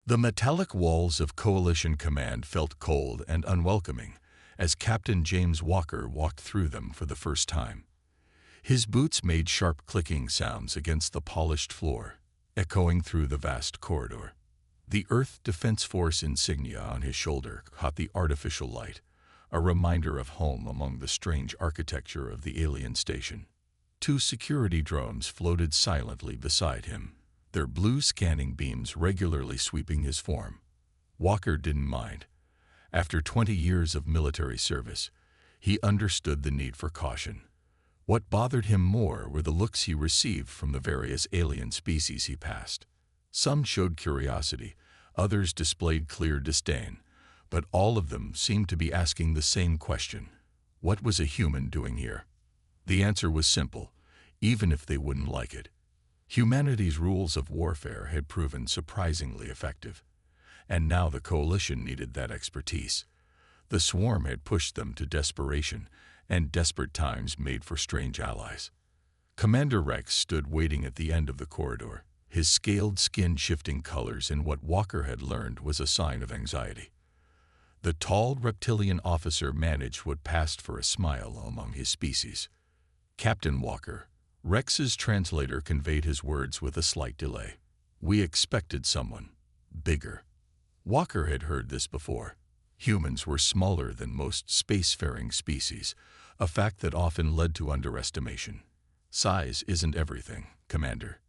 The metallic walls of Coalition Command felt cold and unwelcoming as Captain James Walker walked through them for the first time. His boots made sharp clicking sounds against the polished floor, echoing through the vast corridor. The Earth Defense Force insignia on his shoulder caught the artificial light, a reminder of home among the strange architecture of the alien station. Two security drones floated silently beside him, their blue scanning beams regularly sweeping his form. Walker didn't mind. After 20 years of military service, he understood the need for caution. What bothered him more were the looks he received from the various alien species he passed. Some showed curiosity, others displayed clear disdain, but all of them seemed to be asking the same question: what was a human doing here? The answer was simple, even if they wouldn't like it. Humanity's rules of warfare had proven surprisingly effective, and now the Coalition needed that expertise. The swarm had pushed them to desperation, and desperate times made for strange allies. Commander Rex stood waiting at the end of the corridor, his scaled skin shifting colors in what Walker had learned was a sign of anxiety. The tall reptilian officer managed what passed for a smile among his species. "Captain Walker," Rex's translator conveyed his words with a slight delay. "We expected someone bigger." Walker had heard this before. Humans were smaller than most spacefaring species, a fact that often led to underestimation. "Size isn't everything, Commander.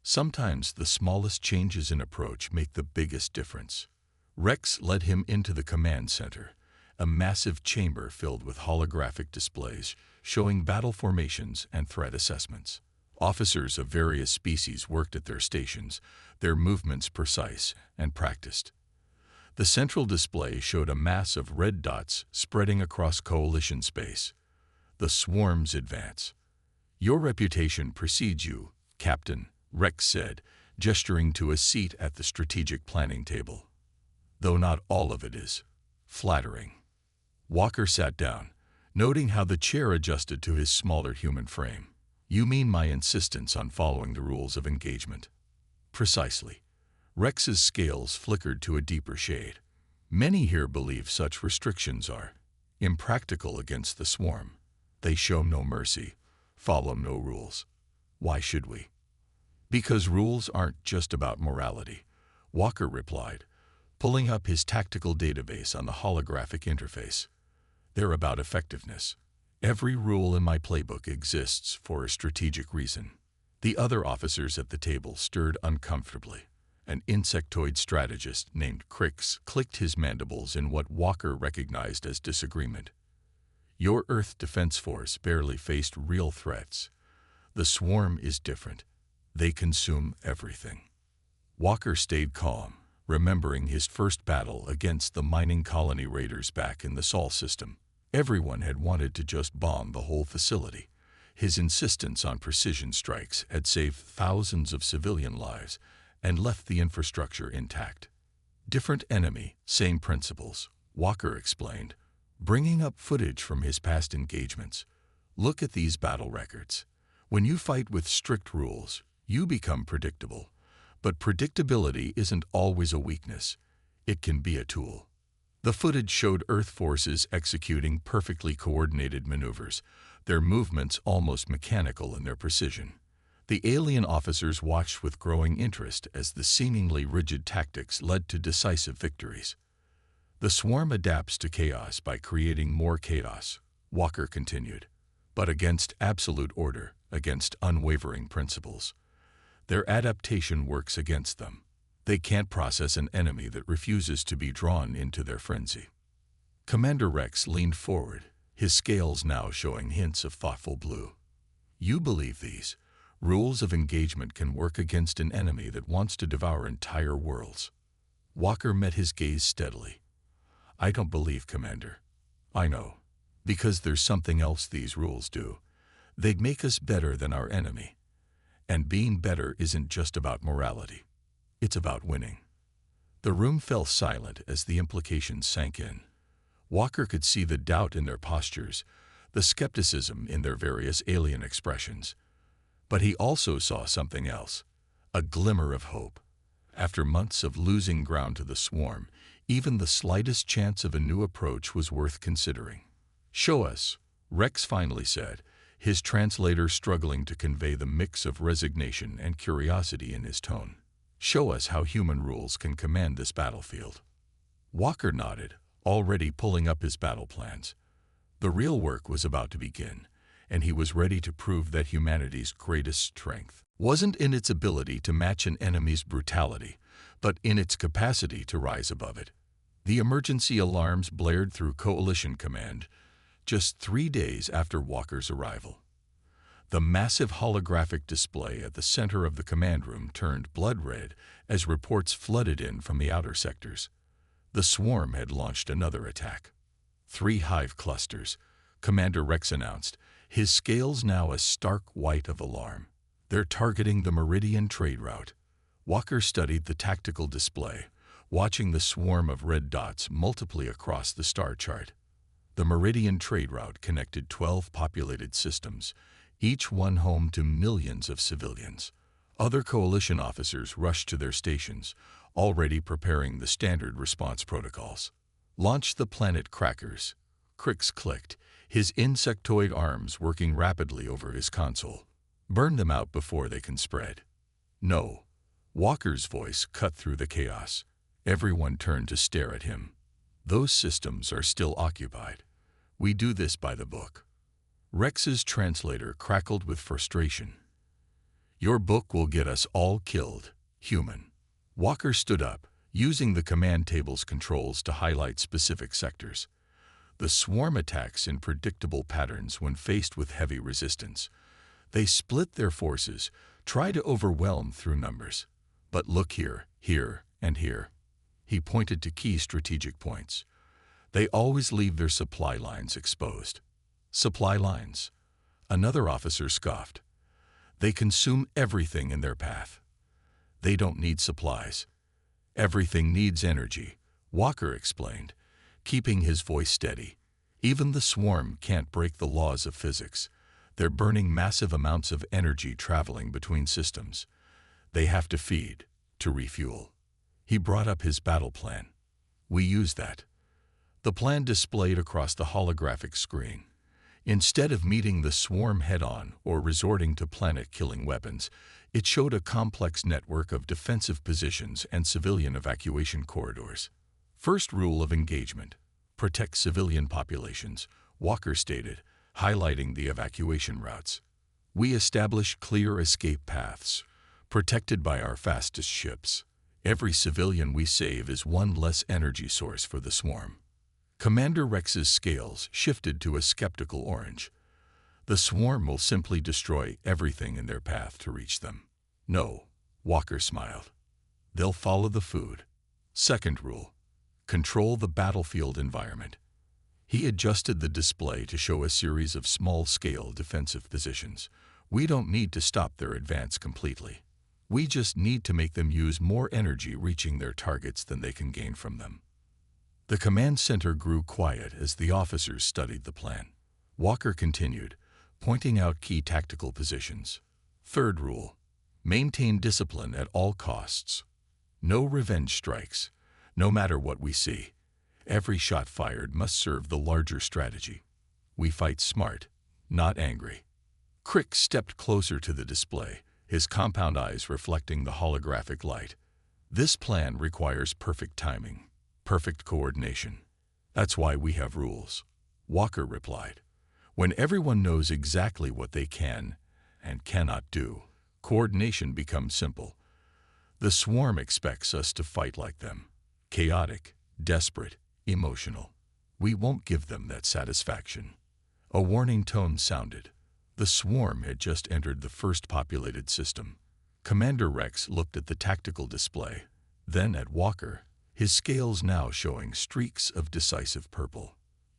Sometimes the smallest changes in approach make the biggest difference." Rex led him into the command center, a massive chamber filled with holographic displays showing battle formations and threat assessments. Officers of various species worked at their stations, their movements precise and practiced. The central display showed a mass of red dots spreading across Coalition space. "The swarm's advance. Your reputation precedes you, Captain," Rex said, gesturing to a seat at the strategic planning table. "Though not all of it is flattering." Walker sat down, noting how the chair adjusted to his smaller human frame. "You mean my insistence on following the rules of engagement?" "Precisely." Rex's scales flickered to a deeper shade. "Many here believe such restrictions are impractical against the swarm. They show no mercy, follow no rules. Why should we?" "Because rules aren't just about morality," Walker replied, pulling up his tactical database on the holographic interface. "They're about effectiveness. Every rule in my playbook exists for a strategic reason." The other officers at the table stirred uncomfortably. An insectoid strategist named Crix clicked his mandibles in what Walker recognized as disagreement. "Your Earth Defense Force barely faced real threats. The swarm is different. They consume everything." Walker stayed calm, remembering his first battle against the mining colony raiders back in the Sol system. Everyone had wanted to just bomb the whole facility. His insistence on precision strikes had saved thousands of civilian lives and left the infrastructure intact. "Different enemy, same principles," Walker explained, bringing up footage from his past engagements. "Look at these battle records. When you fight with strict rules, you become predictable. But predictability isn't always a weakness. It can be a tool." The footage showed Earth forces executing perfectly coordinated maneuvers, their movements almost mechanical in their precision. The alien officers watched with growing interest as the seemingly rigid tactics led to decisive victories. "The swarm adapts to chaos by creating more chaos," Walker continued, "but against absolute order, against unwavering principles. Their adaptation works against them. They can't process an enemy that refuses to be drawn into their frenzy." Commander Rex leaned forward, his scales now showing hints of thoughtful blue. "You believe these rules of engagement can work against an enemy that wants to devour entire worlds?" Walker met his gaze steadily. "I don't believe, Commander. I know. Because there's something else these rules do. They'd make us better than our enemy. And being better isn't just about morality. It's about winning." The room fell silent as the implications sank in. Walker could see the doubt in their postures, the skepticism in their various alien expressions. But he also saw something else, a glimmer of hope. After months of losing ground to the swarm, even the slightest chance of a new approach was worth considering. "Show us," Rex finally said, his translator struggling to convey the mix of resignation and curiosity in his tone. "Show us how human rules can command this battlefield." Walker nodded, already pulling up his battle plans. The real work was about to begin, and he was ready to prove that humanity's greatest strength wasn't in its ability to match an enemy's brutality, but in its capacity to rise above it. The emergency alarms blared through Coalition Command just 3 days after Walker's arrival. The massive holographic display at the center of the command room turned blood red as reports flooded in from the outer sectors. The swarm had launched another attack. 3 hive clusters, Commander Rex announced, his scales now a stark white of alarm. "They're targeting the Meridian trade route." Walker studied the tactical display, watching the swarm of red dots multiply across the star chart. The Meridian trade route connected 12 populated systems, each one home to millions of civilians. Other coalition officers rushed to their stations, already preparing the standard response protocols. "Launch the planet crackers." Crix clicked, his insectoid arms working rapidly over his console. "Burn them out before they can spread." "No." Walker's voice cut through the chaos. Everyone turned to stare at him. "Those systems are still occupied. We do this by the book." Rex's translator crackled with frustration. "Your book will get us all killed, human." Walker stood up, using the command table's controls to highlight specific sectors. The swarm attacks in predictable patterns when faced with heavy resistance. They split their forces, try to overwhelm through numbers. But look here, here, and here. He pointed to key strategic points. They always leave their supply lines exposed. "Supply lines?" Another officer scoffed. "They consume everything in their path. They don't need supplies. Everything needs energy," Walker explained, keeping his voice steady. "Even the swarm can't break the laws of physics. They're burning massive amounts of energy traveling between systems. They have to feed, to refuel." He brought up his battle plan. "We use that." The plan displayed across the holographic screen. Instead of meeting the swarm head-on or resorting to planet-killing weapons, it showed a complex network of defensive positions and civilian evacuation corridors. "First rule of engagement: protect civilian populations," Walker stated, highlighting the evacuation routes. "We establish clear escape paths, protected by our fastest ships. Every civilian we save is one less energy source for the swarm." Commander Rex's scales shifted to a skeptical orange. "The swarm will simply destroy everything in their path to reach them." "No," Walker smiled. "They'll follow the food." Second rule: control the battlefield environment. He adjusted the display to show a series of small-scale defensive positions. "We don't need to stop their advance completely. We just need to make them use more energy reaching their targets than they can gain from them." The command center grew quiet as the officers studied the plan. Walker continued, pointing out key tactical positions. "Third rule: maintain discipline at all costs. No revenge strikes, no matter what we see. Every shot fired must serve the larger strategy. We fight smart, not angry." Crick stepped closer to the display, his compound eyes reflecting the holographic light. "This plan requires perfect timing, perfect coordination. That's why we have rules," Walker replied. "When everyone knows exactly what they can and cannot do, coordination becomes simple. The swarm expects us to fight like them, chaotic, desperate, emotional. We won't give them that satisfaction." A warning tone sounded. The swarm had just entered the first populated system. Commander Rex looked at the tactical display, then at Walker, his scales now showing streaks of decisive purple.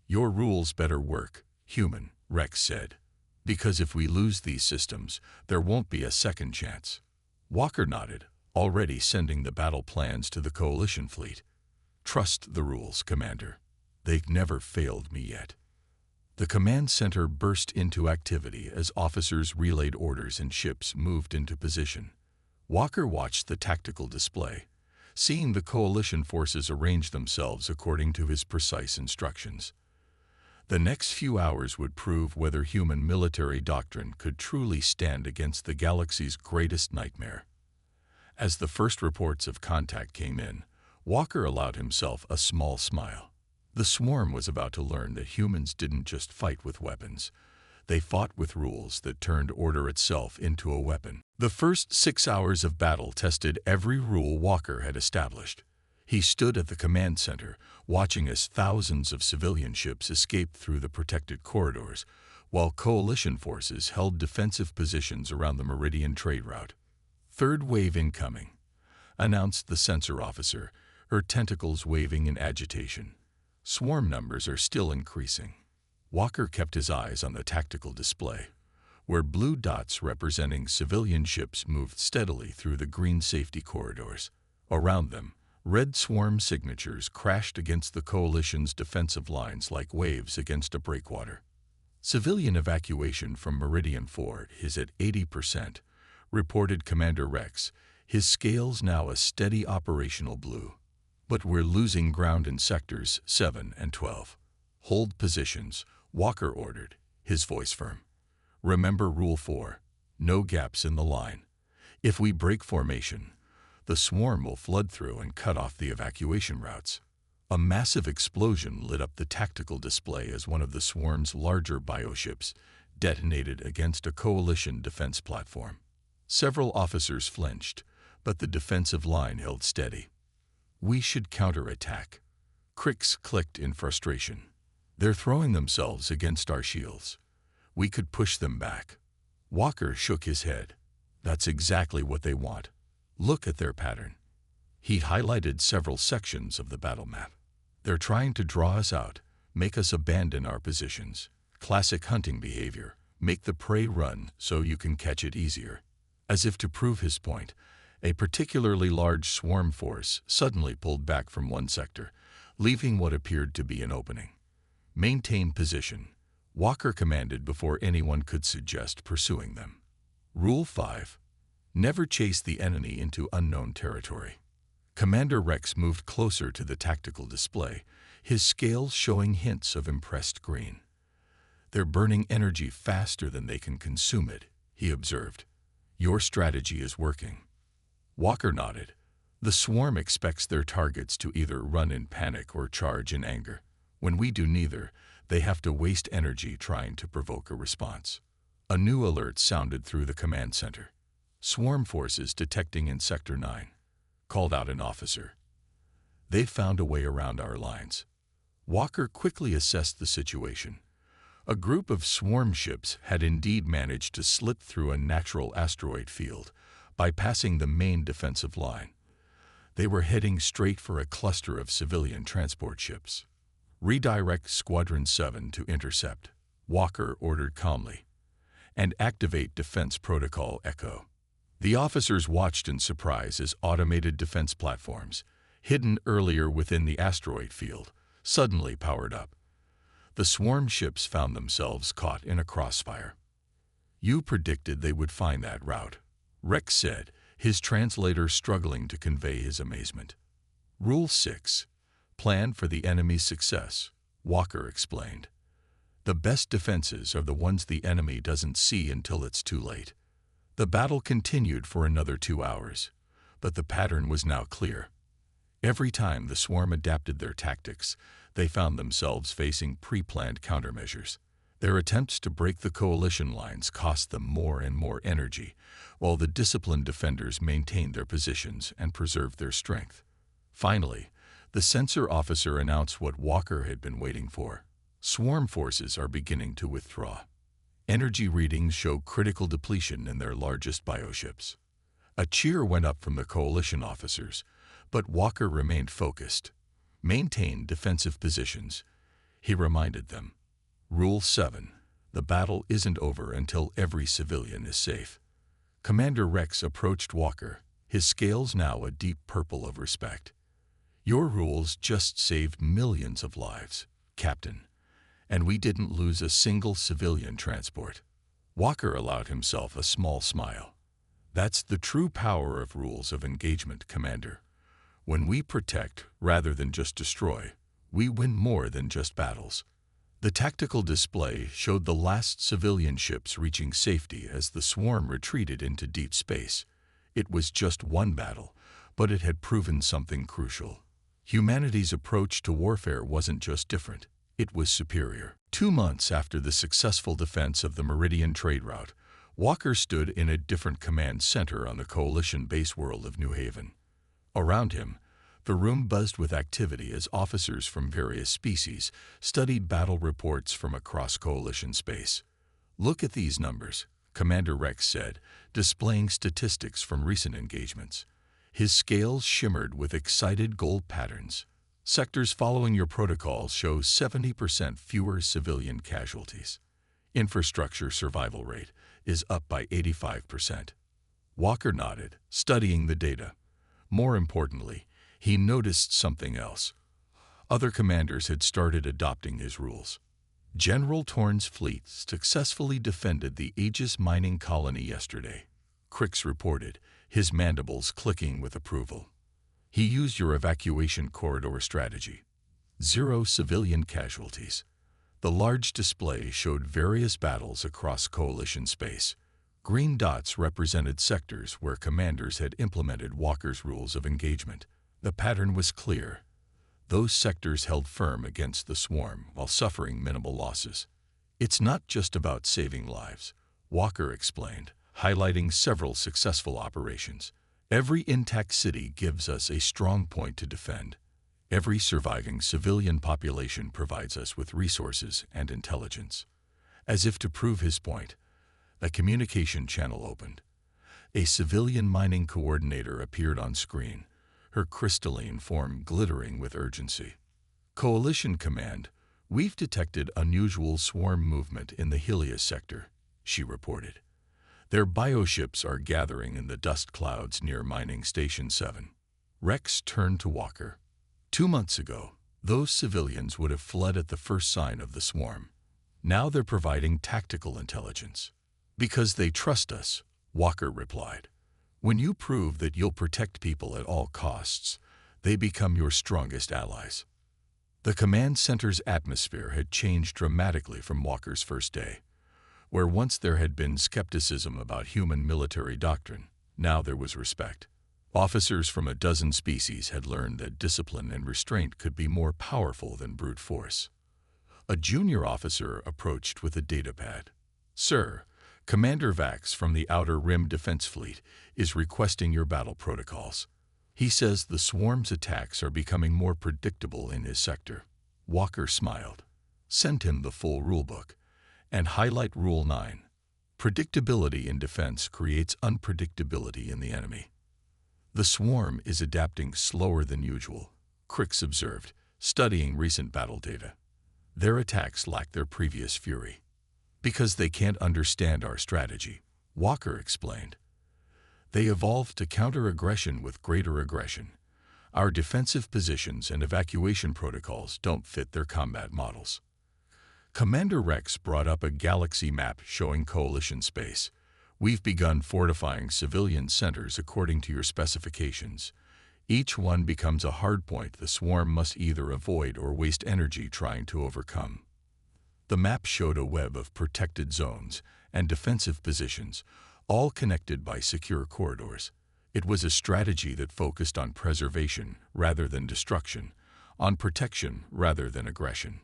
"Your rules better work, human," Rex said. "Because if we lose these systems, there won't be a second chance." Walker nodded, already sending the battle plans to the Coalition fleet. "Trust the rules, Commander. They've never failed me yet." The command center burst into activity as officers relayed orders and ships moved into position. Walker watched the tactical display, seeing the coalition forces arrange themselves according to his precise instructions. The next few hours would prove whether human military doctrine could truly stand against the galaxy's greatest nightmare. As the first reports of contact came in, Walker allowed himself a small smile. The swarm was about to learn that humans didn't just fight with weapons. They fought with rules that turned order itself into a weapon. The first 6 hours of battle tested every rule Walker had established. He stood at the command center, watching as thousands of civilian ships escaped through the protected corridors, while coalition forces held defensive positions around the Meridian trade route. "Third wave incoming," announced the sensor officer, her tentacles waving in agitation. "Swarm numbers are still increasing." Walker kept his eyes on the tactical display, where blue dots representing civilian ships moved steadily through the green safety corridors. Around them, red swarm signatures crashed against the coalition's defensive lines like waves against a breakwater. "Civilian evacuation from Meridian 4 is at 80%, reported Commander Rex, his scales now a steady operational blue. "But we're losing ground in sectors 7 and 12. "Hold positions," Walker ordered, his voice firm. "Remember Rule 4, no gaps in the line. If we break formation, the swarm will flood through and cut off the evacuation routes." A massive explosion lit up the tactical display as one of the swarm's larger bioships detonated against a coalition defense platform. Several officers flinched, but the defensive line held steady. "We should counterattack." Cricks clicked in frustration. "They're throwing themselves against our shields. We could push them back." Walker shook his head. "That's exactly what they want. Look at their pattern." He highlighted several sections of the battle map. "They're trying to draw us out, make us abandon our positions. Classic hunting behavior. Make the prey run so you can catch it easier." As if to prove his point, a particularly large swarm force suddenly pulled back from one sector, leaving what appeared to be an opening. "Maintain position," Walker commanded before anyone could suggest pursuing them. Rule 5. Never chase the enemy into unknown territory. Commander Rex moved closer to the tactical display, his scales showing hints of impressed green. "They're burning energy faster than they can consume it," he observed. "Your strategy is working." Walker nodded. "The swarm expects their targets to either run in panic or charge in anger. When we do neither, they have to waste energy trying to provoke a response." A new alert sounded through the command center. "Swarm forces detecting in Sector 9, called out an officer. "They've found a way around our lines." Walker quickly assessed the situation. A group of swarm ships had indeed managed to slip through a natural asteroid field, bypassing the main defensive line. They were heading straight for a cluster of civilian transport ships. "Redirect Squadron 7 to intercept," Walker ordered calmly, "and activate Defense Protocol Echo." The officers watched in surprise as automated defense platforms, hidden earlier within the asteroid field, suddenly powered up. The swarm ships found themselves caught in a crossfire. "You predicted they would find that route," Rex said, his translator struggling to convey his amazement. "Rule 6. Plan for the enemy's success," Walker explained. "The best defenses are the ones the enemy doesn't see until it's too late." The battle continued for another 2 hours, but the pattern was now clear. Every time the swarm adapted their tactics, they found themselves facing pre-planned countermeasures. Their attempts to break the coalition lines cost them more and more energy, while the disciplined defenders maintained their positions and preserved their strength. Finally, the sensor officer announced what Walker had been waiting for. "Swarm forces are beginning to withdraw." Energy readings show critical depletion in their largest bioships. A cheer went up from the coalition officers, but Walker remained focused. "Maintain defensive positions," he reminded them. Rule 7. The battle isn't over until every civilian is safe. Commander Rex approached Walker, his scales now a deep purple of respect. "Your rules just saved millions of lives, Captain, and we didn't lose a single civilian transport." Walker allowed himself a small smile. "That's the true power of rules of engagement, Commander. When we protect rather than just destroy, we win more than just battles. The tactical display showed the last civilian ships reaching safety as the swarm retreated into deep space. It was just one battle, but it had proven something crucial. Humanity's approach to warfare wasn't just different, it was superior. 2 months after the successful defense of the Meridian trade route, Walker stood in a different command center on the Coalition base world of New Haven. Around him, the room buzzed with activity as officers from various species studied battle reports from across Coalition space. "Look at these numbers," Commander Rex said, displaying statistics from recent engagements. His scales shimmered with excited gold patterns. "Sectors following your protocols show 70% fewer civilian casualties. Infrastructure survival rate is up by 85%. Walker nodded, studying the data. More importantly, he noticed something else. Other commanders had started adopting his rules. General Torn's fleet successfully defended the Aegis mining colony yesterday, Crix reported, his mandibles clicking with approval. "He used your evacuation corridor strategy. 0 civilian casualties." The large display showed various battles across Coalition space. Green dots represented sectors where commanders had implemented Walker's rules of engagement. The pattern was clear. Those sectors held firm against the swarm while suffering minimal losses. "It's not just about saving lives," Walker explained, highlighting several successful operations. "Every intact city gives us a strong point to defend. Every surviving civilian population provides us with resources and intelligence." As if to prove his point, a communication channel opened. A civilian mining coordinator appeared on screen, her crystalline form glittering with urgency. "Coalition Command, we've detected unusual swarm movement in the Helios sector," she reported. "Their bioships are gathering in the dust clouds near Mining Station 7. Rex turned to Walker. 2 months ago, those civilians would have fled at the first sign of the swarm. Now they're providing tactical intelligence. "Because they trust us," Walker replied. "When you prove that you'll protect people at all costs, they become your strongest allies." The command center's atmosphere had changed dramatically from Walker's first day. Where once there had been skepticism about human military doctrine, now there was respect. Officers from a dozen species had learned that discipline and restraint could be more powerful than brute force. A junior officer approached with a datapad. "Sir, Commander Vax from the Outer Rim Defense Fleet is requesting your battle protocols. He says the swarm's attacks are becoming more predictable in his sector." Walker smiled. "Send him the full rulebook. And highlight Rule 9. Predictability in defense creates unpredictability in the enemy." "The swarm is adapting slower than usual," Crix observed, studying recent battle data. "Their attacks lack their previous fury." "Because they can't understand our strategy," Walker explained. "They evolved to counter aggression with greater aggression. Our defensive positions and evacuation protocols don't fit their combat models." Commander Rex brought up a galaxy map showing Coalition space. "We've begun fortifying civilian centers according to your specifications. Each one becomes a hardpoint the swarm must either avoid or waste energy trying to overcome." The map showed a web of protected zones and defensive positions, all connected by secure corridors. It was a strategy that focused on preservation rather than destruction, on protection rather than aggression.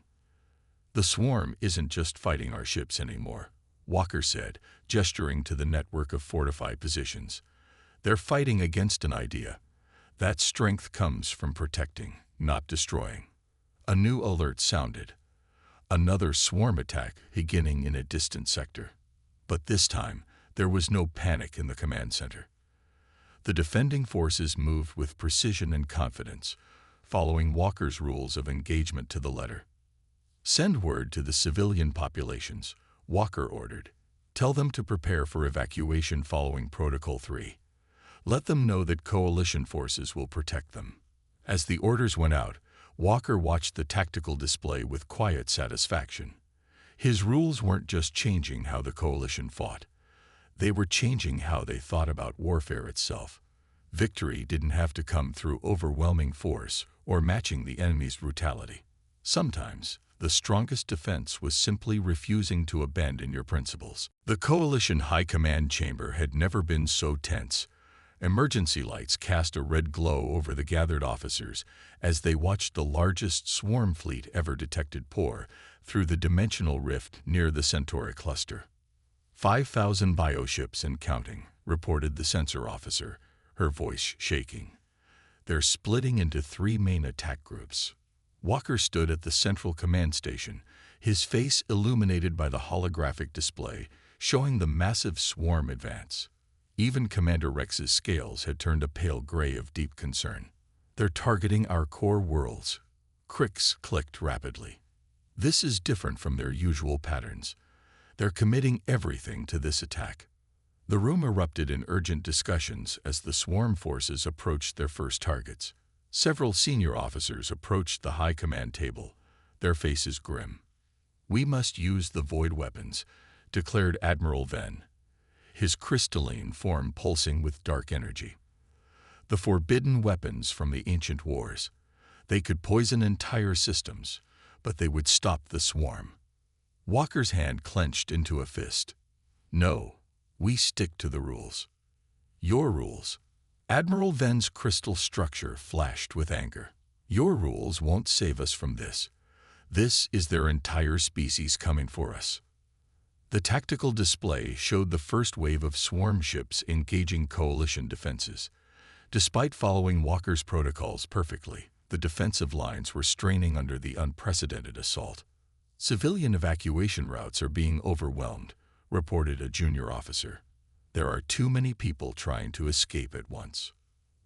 "The swarm isn't just fighting our ships anymore," Walker said, gesturing to the network of fortified positions. "They're fighting against an idea. That strength comes from protecting, not destroying." A new alert sounded. Another swarm attack beginning in a distant sector. But this time, there was no panic in the command center. The defending forces moved with precision and confidence, following Walker's rules of engagement to the letter. "Send word to the civilian populations," Walker ordered. "Tell them to prepare for evacuation following Protocol 3. Let them know that Coalition forces will protect them." As the orders went out, Walker watched the tactical display with quiet satisfaction. His rules weren't just changing how the Coalition fought. They were changing how they thought about warfare itself. Victory didn't have to come through overwhelming force or matching the enemy's brutality. Sometimes, the strongest defense was simply refusing to abandon your principles. The Coalition High Command chamber had never been so tense. Emergency lights cast a red glow over the gathered officers as they watched the largest swarm fleet ever detected pour through the dimensional rift near the Centauri cluster. 5,000 bioships and counting, reported the sensor officer, her voice shaking. They're splitting into 3 main attack groups. Walker stood at the central command station, his face illuminated by the holographic display, showing the massive swarm advance. Even Commander Rex's scales had turned a pale gray of deep concern. They're targeting our core worlds. Cricks clicked rapidly. This is different from their usual patterns. They're committing everything to this attack. The room erupted in urgent discussions as the swarm forces approached their first targets. Several senior officers approached the high command table, their faces grim. "We must use the void weapons," declared Admiral Venn, his crystalline form pulsing with dark energy. The forbidden weapons from the ancient wars. They could poison entire systems, but they would stop the swarm. Walker's hand clenched into a fist. "No, we stick to the rules." "Your rules?" Admiral Venn's crystal structure flashed with anger. "Your rules won't save us from this. This is their entire species coming for us." The tactical display showed the first wave of swarm ships engaging coalition defenses. Despite following Walker's protocols perfectly, the defensive lines were straining under the unprecedented assault. "Civilian evacuation routes are being overwhelmed," reported a junior officer. "There are too many people trying to escape at once."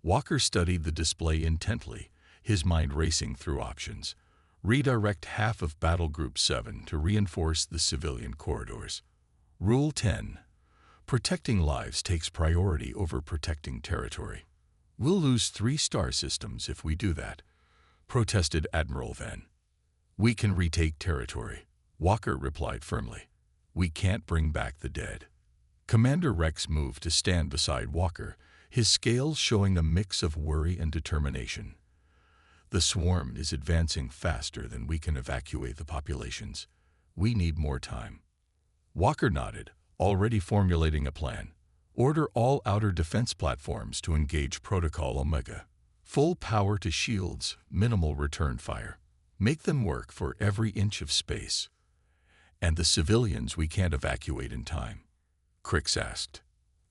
Walker studied the display intently, his mind racing through options. Redirect half of Battle Group 7 to reinforce the civilian corridors. Rule 10. Protecting lives takes priority over protecting territory. "We'll lose 3 star systems if we do that," protested Admiral Venn. "We can retake territory," Walker replied firmly. "We can't bring back the dead." Commander Rex moved to stand beside Walker, his scales showing a mix of worry and determination. "The swarm is advancing faster than we can evacuate the populations. We need more time." Walker nodded, already formulating a plan. "Order all outer defense platforms to engage Protocol Omega. Full power to shields, minimal return fire. Make them work for every inch of space." "And the civilians we can't evacuate in time?" Crix asked.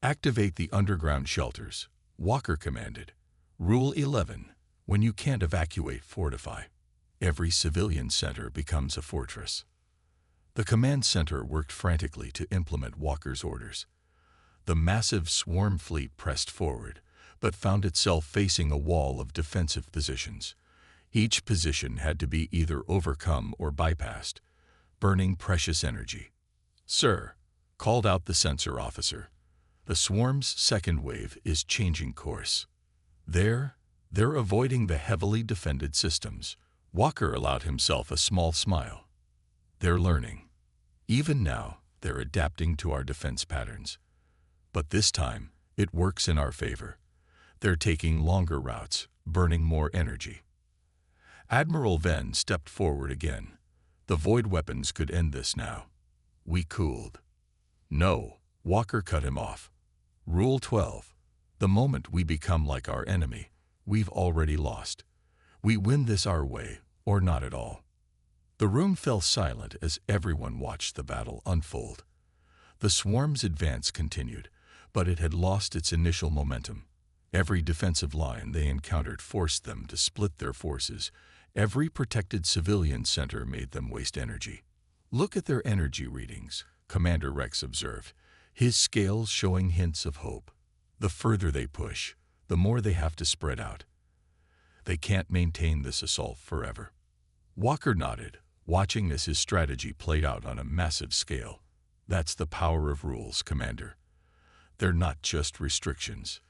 "Activate the underground shelters," Walker commanded. "Rule 11. When you can't evacuate, fortify. Every civilian center becomes a fortress." The command center worked frantically to implement Walker's orders. The massive swarm fleet pressed forward, but found itself facing a wall of defensive positions. Each position had to be either overcome or bypassed, burning precious energy. "Sir," called out the sensor officer, "the swarm's second wave is changing course. They're avoiding the heavily defended systems." Walker allowed himself a small smile. "They're learning. Even now, they're adapting to our defense patterns. But this time, it works in our favor. They're taking longer routes, burning more energy." Admiral Venn stepped forward again. The void weapons could end this now. "We cooled." "No," Walker cut him off. "Rule 12. The moment we become like our enemy, we've already lost. We win this our way, or not at all." The room fell silent as everyone watched the battle unfold. The swarm's advance continued, but it had lost its initial momentum. Every defensive line they encountered forced them to split their forces. Every protected civilian center made them waste energy. "Look at their energy readings," Commander Rex observed, his scales showing hints of hope. "The further they push, the more they have to spread out. They can't maintain this assault forever." Walker nodded, watching as his strategy played out on a massive scale. "That's the power of rules, Commander. They're not just restrictions.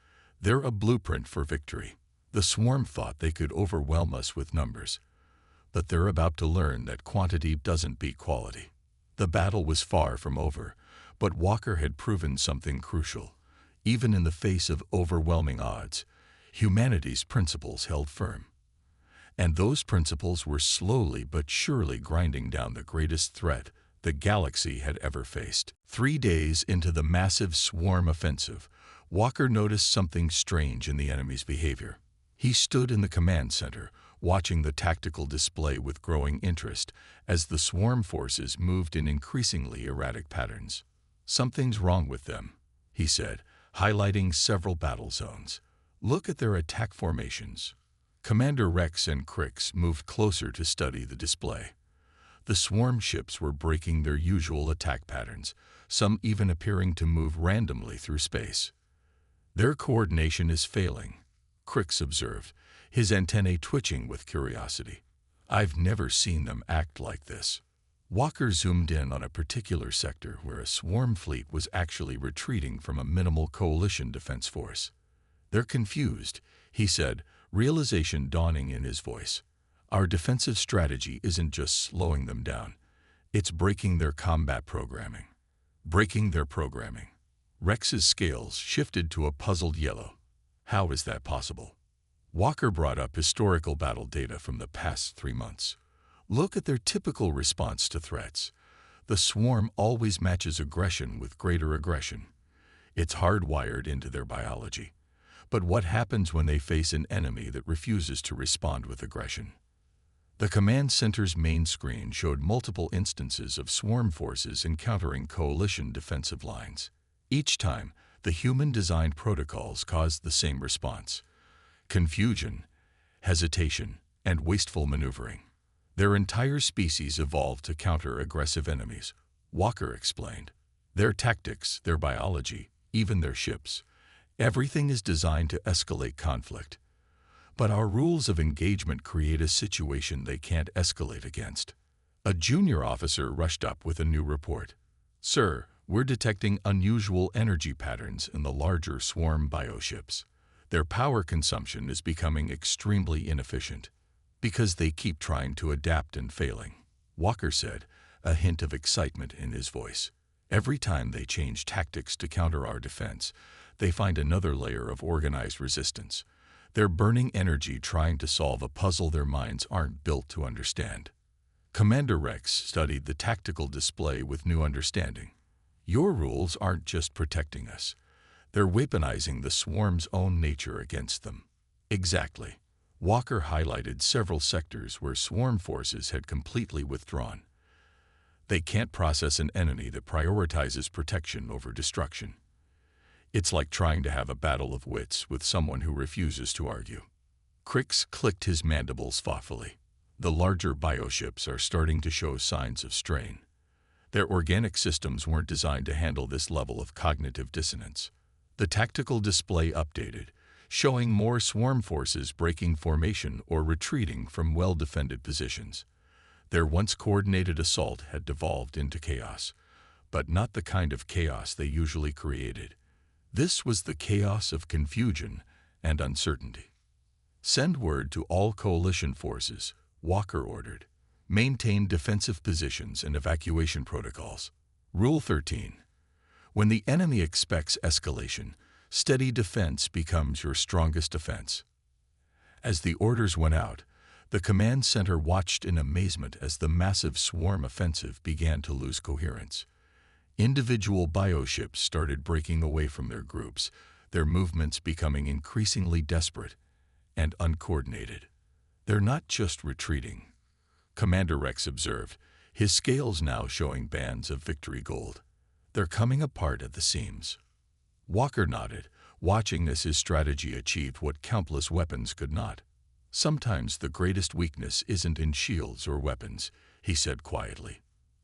They're a blueprint for victory." The swarm thought they could overwhelm us with numbers, but they're about to learn that quantity doesn't beat quality. The battle was far from over, but Walker had proven something crucial. Even in the face of overwhelming odds, Humanity's principles held firm. And those principles were slowly but surely grinding down the greatest threat the galaxy had ever faced. 3 days into the massive swarm offensive, Walker noticed something strange in the enemy's behavior. He stood in the command center, watching the tactical display with growing interest as the swarm forces moved in increasingly erratic patterns. "Something's wrong with them," he said, highlighting several battle zones. "Look at their attack formations." Commander Rex and Crix moved closer to study the display. The swarm ships were breaking their usual attack patterns, some even appearing to move randomly through space. "Their coordination is failing," Crix observed, his antennae twitching with curiosity. "I've never seen them act like this." Walker zoomed in on a particular sector where a swarm fleet was actually retreating from a minimal coalition defense force. "They're confused," he said, realization dawning in his voice. "Our defensive strategy isn't just slowing them down. It's breaking their combat programming." "Breaking their programming." Rex's scales shifted to a puzzled yellow. "How is that possible?" Walker brought up historical battle data from the past 3 months. "Look at their typical response to threats. The swarm always matches aggression with greater aggression. It's hardwired into their biology. But what happens when they face an enemy that refuses to respond with aggression?" The command center's main screen showed multiple instances of swarm forces encountering coalition defensive lines. Each time, the human-designed protocols caused the same response: confusion, hesitation, and wasteful maneuvering. Their entire species evolved to counter aggressive enemies, Walker explained. "Their tactics, their biology, even their ships, everything is designed to escalate conflict. But our rules of engagement create a situation they can't escalate against." A junior officer rushed up with a new report. "Sir, we're detecting unusual energy patterns in the larger swarm bioships. Their power consumption is becoming extremely inefficient because they keep trying to adapt and failing," Walker said, a hint of excitement in his voice. "Every time they change tactics to counter our defense, they find another layer of organized resistance. They're burning energy trying to solve a puzzle their minds aren't built to understand." Commander Rex studied the tactical display with new understanding. "Your rules aren't just protecting us. They're weaponizing the swarm's own nature against them." "Exactly." Walker highlighted several sectors where swarm forces had completely withdrawn. "They can't process an enemy that prioritizes protection over destruction. It's like trying to have a battle of wits with someone who refuses to argue." Crix clicked his mandibles thoughtfully. "The larger bioships are starting to show signs of strain. Their organic systems weren't designed to handle this level of cognitive dissonance." The tactical display updated, showing more swarm forces breaking formation or retreating from well-defended positions. Their once coordinated assault had devolved into chaos, but not the kind of chaos they usually created. This was the chaos of confusion and uncertainty. "Send word to all coalition forces," Walker ordered. "Maintain defensive positions and evacuation protocols." Rule 13. When the enemy expects escalation, steady defense becomes your strongest defense. As the orders went out, the command center watched in amazement as the massive swarm offensive began to lose coherence. Individual bioships started breaking away from their groups, their movements becoming increasingly desperate and uncoordinated. "They're not just retreating," Commander Rex observed, his scales now showing bands of victory gold. "They're coming apart at the seams." Walker nodded, watching as his strategy achieved what countless weapons could not. "Sometimes the greatest weakness isn't in shields or weapons," he said quietly.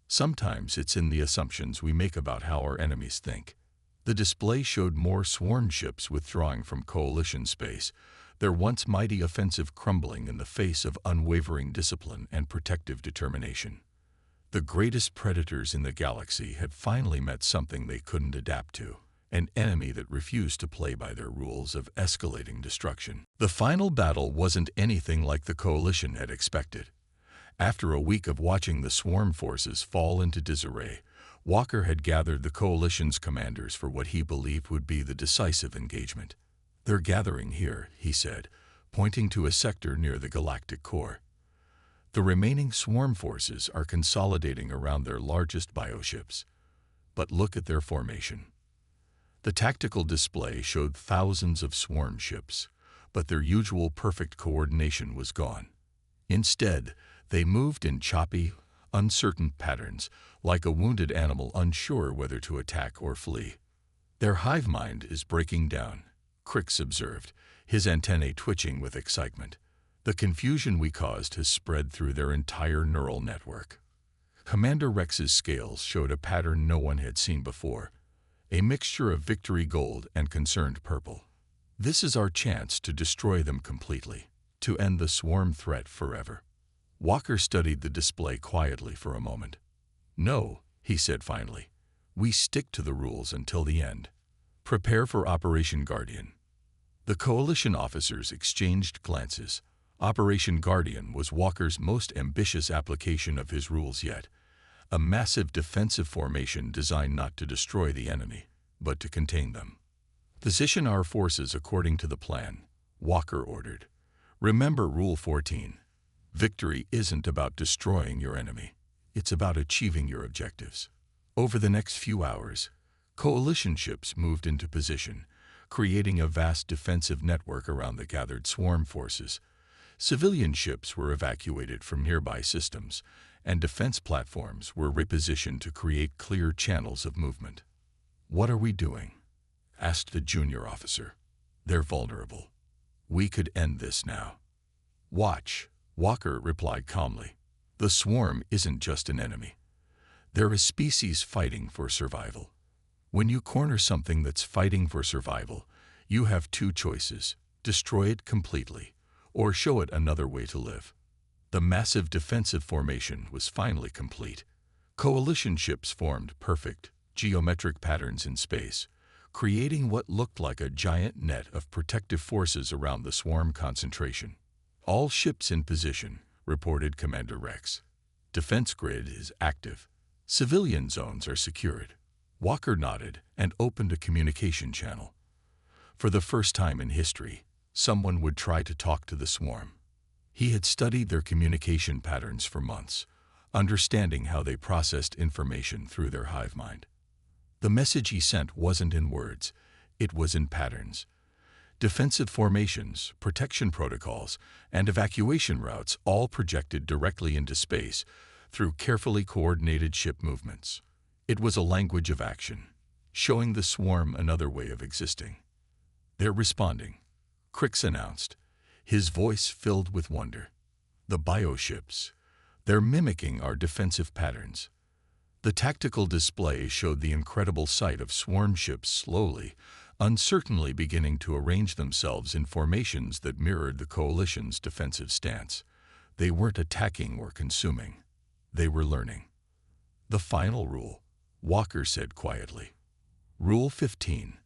"Sometimes it's in the assumptions we make about how our enemies think." The display showed more swarm ships withdrawing from coalition space, their once mighty offensive crumbling in the face of unwavering discipline and protective determination. The greatest predators in the galaxy had finally met something they couldn't adapt to, an enemy that refused to play by their rules of escalating destruction. The final battle wasn't anything like the coalition had expected. After a week of watching the swarm forces fall into disarray, Walker had gathered the coalition's commanders for what he believed would be the decisive engagement. "They're gathering here," he said, pointing to a sector near the galactic core. "The remaining swarm forces are consolidating around their largest bioships. But look at their formation." The tactical display showed thousands of swarm ships, but their usual perfect coordination was gone. Instead, they moved in choppy, uncertain patterns, like a wounded animal unsure whether to attack or flee. "Their hive mind is breaking down," Crix observed, his antennae twitching with excitement. "The confusion we caused has spread through their entire neural network." Commander Rex's scales showed a pattern no one had seen before, a mixture of victory gold and concerned purple. "This is our chance to destroy them completely, to end the swarm threat forever." Walker studied the display quietly for a moment. "No," he said finally. "We stick to the rules until the end. Prepare for Operation Guardian." The Coalition officers exchanged glances. Operation Guardian was Walker's most ambitious application of his rules yet, a massive defensive formation designed not to destroy the enemy, but to contain them. "Position our forces according to the plan," Walker ordered. "Remember Rule 14. Victory isn't about destroying your enemy. It's about achieving your objectives." Over the next few hours, Coalition ships moved into position, creating a vast defensive network around the gathered swarm forces. Civilian ships were evacuated from nearby systems, and defense platforms were repositioned to create clear channels of movement. "What are we doing?" asked the junior officer. "They're vulnerable. We could end this now." "Watch," Walker replied calmly. "The swarm isn't just an enemy. They're a species fighting for survival. When you corner something that's fighting for survival, you have two choices: destroy it completely, or show it another way to live." The massive defensive formation was finally complete. Coalition ships formed perfect, geometric patterns in space, creating what looked like a giant net of protective forces around the swarm concentration. "All ships in position," reported Commander Rex. "Defense grid is active. Civilian zones are secured." Walker nodded and opened a communication channel. For the first time in history, someone would try to talk to the swarm. He had studied their communication patterns for months, understanding how they processed information through their hive mind. The message he sent wasn't in words, it was in patterns. Defensive formations, protection protocols, and evacuation routes all projected directly into space through carefully coordinated ship movements. It was a language of action, showing the swarm another way of existing. "They're responding," Crix announced, his voice filled with wonder. "The bioships. They're mimicking our defensive patterns." The tactical display showed the incredible sight of swarm ships slowly, uncertainly beginning to arrange themselves in formations that mirrored the Coalition's defensive stance. They weren't attacking or consuming. They were learning. "The final rule," Walker said quietly. "Rule 15.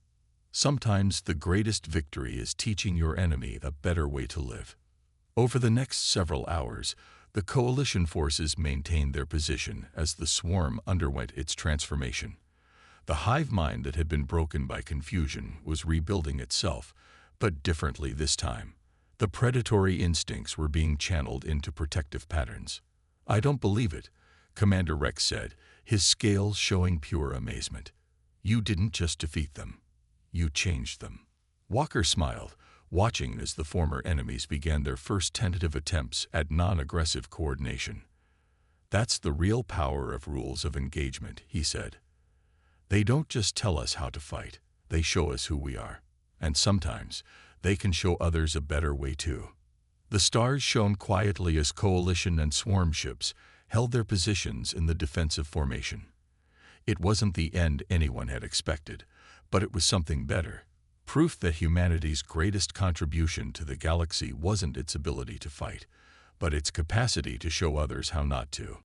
Sometimes the greatest victory is teaching your enemy a better way to live." Over the next several hours, the Coalition forces maintained their position as the swarm underwent its transformation. The hive mind that had been broken by confusion was rebuilding itself, but differently this time. The predatory instincts were being channeled into protective patterns. "I don't believe it," Commander Rex said, his scales showing pure amazement. "You didn't just defeat them. You changed them." Walker smiled, watching as the former enemies began their first tentative attempts at non-aggressive coordination. "That's the real power of rules of engagement," he said. "They don't just tell us how to fight, they show us who we are. And sometimes, they can show others a better way too." The stars shone quietly as Coalition and swarm ships held their positions in the defensive formation. It wasn't the end anyone had expected, but it was something better. Proof that humanity's greatest contribution to the galaxy wasn't its ability to fight, but its capacity to show others how not to.